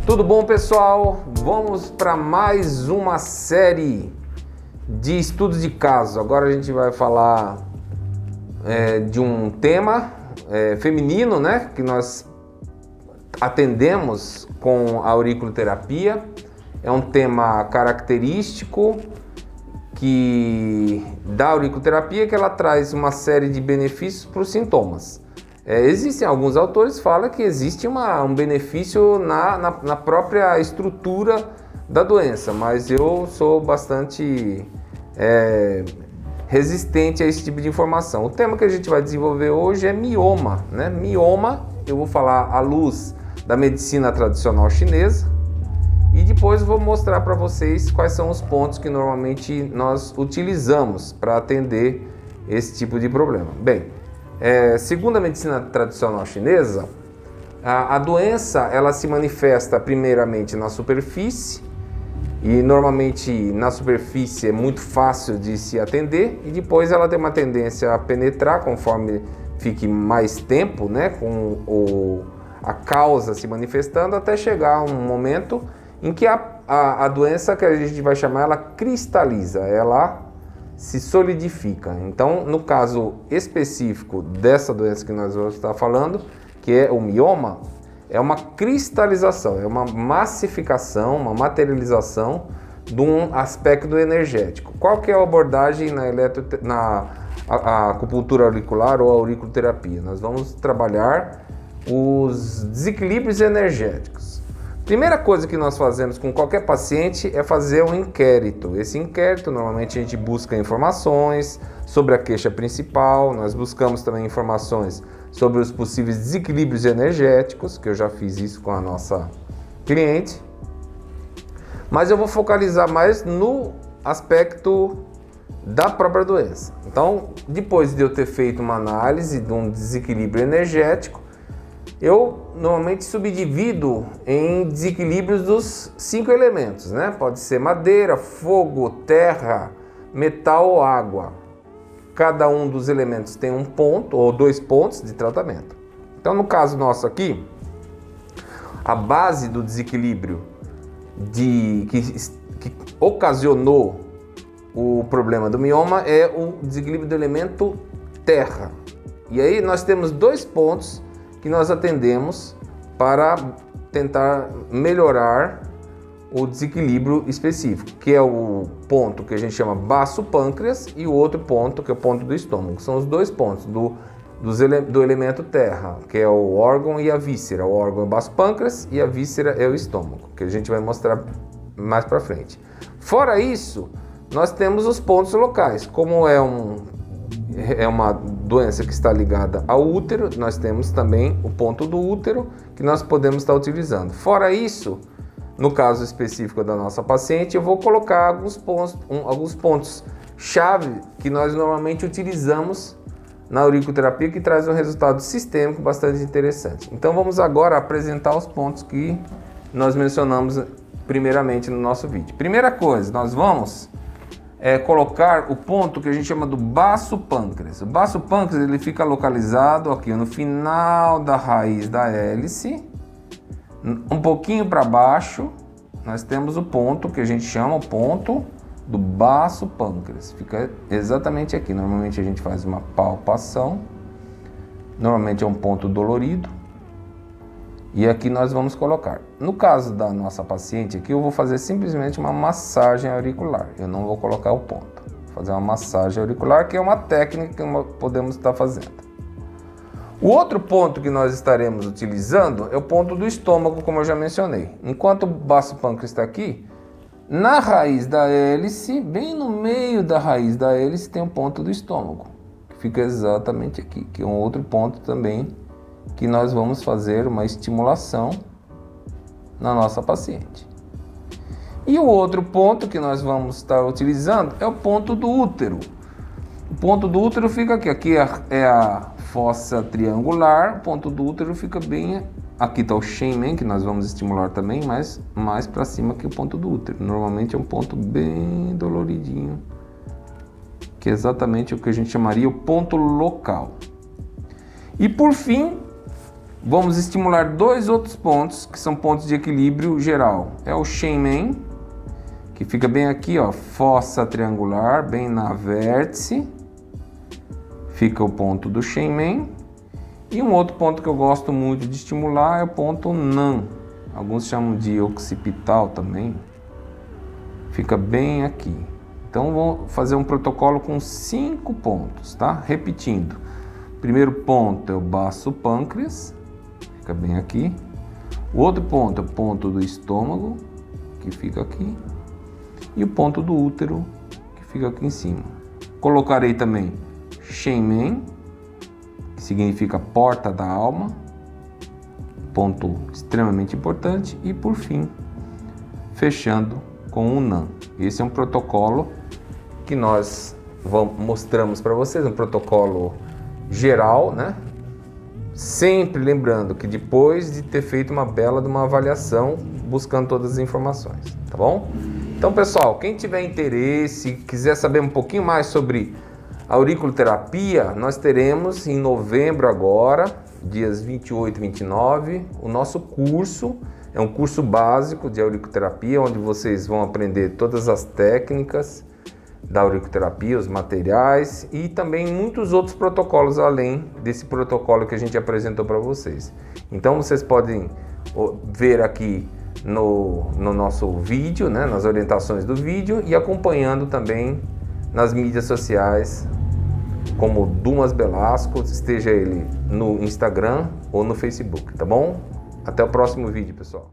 Tudo bom, pessoal? Vamos para mais uma série de estudos de caso. Agora a gente vai falar de um tema feminino, né? Que nós atendemos com a auriculoterapia. É um tema característico da auriculoterapia, que ela traz uma série de benefícios para os sintomas. Existem alguns autores que falam que existe um benefício na própria estrutura da doença, mas eu sou bastante resistente a esse tipo de informação. O tema que a gente vai desenvolver hoje é mioma, né? Mioma, eu vou falar à luz da medicina tradicional chinesa e depois eu vou mostrar para vocês quais são os pontos que normalmente nós utilizamos para atender esse tipo de problema. Bem, segundo a medicina tradicional chinesa, a doença ela se manifesta primeiramente na superfície e normalmente na superfície é muito fácil de se atender e depois ela tem uma tendência a penetrar conforme fique mais tempo, né, com a causa se manifestando até chegar a um momento em que a doença, que a gente vai chamar, ela cristaliza, ela se solidifica. Então, no caso específico dessa doença que nós vamos estar falando, que é o mioma, é uma cristalização, é uma massificação, uma materialização de um aspecto energético. Qual que é a abordagem na acupuntura auricular ou auriculoterapia? Nós vamos trabalhar os desequilíbrios energéticos. Primeira coisa que nós fazemos com qualquer paciente é fazer um inquérito. Esse inquérito, normalmente a gente busca informações sobre a queixa principal, nós buscamos também informações sobre os possíveis desequilíbrios energéticos, que eu já fiz isso com a nossa cliente. Mas eu vou focalizar mais no aspecto da própria doença. Então, depois de eu ter feito uma análise de um desequilíbrio energético, eu normalmente subdivido em desequilíbrios dos 5 elementos, né? Pode ser madeira, fogo, terra, metal ou água. Cada um dos elementos tem um ponto ou 2 pontos de tratamento. Então, no caso nosso aqui, a base do desequilíbrio que ocasionou o problema do mioma é o desequilíbrio do elemento terra. E aí nós temos 2 pontos que nós atendemos para tentar melhorar o desequilíbrio específico, que é o ponto que a gente chama baço pâncreas e o outro ponto que é o ponto do estômago. São os 2 pontos do elemento terra, que é o órgão e a víscera. O órgão é o baço pâncreas e a víscera é o estômago, que a gente vai mostrar mais para frente. Fora isso, nós temos os pontos locais. Como é uma doença que está ligada ao útero, nós temos também o ponto do útero que nós podemos estar utilizando. Fora isso, no caso específico da nossa paciente, eu vou colocar alguns pontos-chave que nós normalmente utilizamos na auriculoterapia, que traz um resultado sistêmico bastante interessante. Então vamos agora apresentar os pontos que nós mencionamos primeiramente no nosso vídeo. Primeira coisa, nós vamos colocar o ponto que a gente chama do baço pâncreas. O baço pâncreas ele fica localizado aqui no final da raiz da hélice, um pouquinho para baixo. Nós temos o ponto que a gente chama o ponto do baço pâncreas. Fica exatamente aqui. Normalmente a gente faz uma palpação. Normalmente é um ponto dolorido. E aqui nós vamos colocar. No caso da nossa paciente aqui, eu vou fazer simplesmente uma massagem auricular. Eu não vou colocar o ponto. Vou fazer uma massagem auricular, que é uma técnica que podemos estar fazendo. O outro ponto que nós estaremos utilizando é o ponto do estômago, como eu já mencionei. Enquanto o baço pâncreas está aqui, na raiz da hélice, bem no meio da raiz da hélice, tem o ponto do estômago, que fica exatamente aqui, que é um outro ponto também que nós vamos fazer uma estimulação na nossa paciente. E o outro ponto que nós vamos estar utilizando é o ponto do útero. O ponto do útero fica aqui. Aqui é a fossa triangular. O ponto do útero fica bem... Aqui está o Shenmen, que nós vamos estimular também, mas mais para cima que o ponto do útero. Normalmente é um ponto bem doloridinho, que é exatamente o que a gente chamaria o ponto local. E por fim, Vamos estimular dois outros pontos, que são pontos de equilíbrio geral. É o Shenmen, que fica bem aqui, ó, fossa triangular, bem na vértice. Fica o ponto do Shenmen. E um outro ponto que eu gosto muito de estimular é o ponto Nan. Alguns chamam de occipital também. Fica bem aqui. Então vou fazer um protocolo com 5 pontos, tá? Repetindo. Primeiro ponto é o baço pâncreas, fica bem aqui. O outro ponto é o ponto do estômago, que fica aqui. E o ponto do útero, que fica aqui em cima. Colocarei também Shenmen, que significa porta da alma, ponto extremamente importante. E por fim, fechando com o Nan. Esse é um protocolo que nós mostramos para vocês, um protocolo geral, né? Sempre lembrando que depois de ter feito uma bela de uma avaliação, buscando todas as informações, tá bom? Então, pessoal, quem tiver interesse, quiser saber um pouquinho mais sobre a auriculoterapia, nós teremos em novembro agora, dias 28 e 29, o nosso curso. É um curso básico de auriculoterapia, onde vocês vão aprender todas as técnicas da auriculoterapia, os materiais e também muitos outros protocolos além desse protocolo que a gente apresentou para vocês. Então vocês podem ver aqui no nosso vídeo, né, nas orientações do vídeo, e acompanhando também nas mídias sociais, como Dumas Belasco, esteja ele no Instagram ou no Facebook, tá bom? Até o próximo vídeo, pessoal.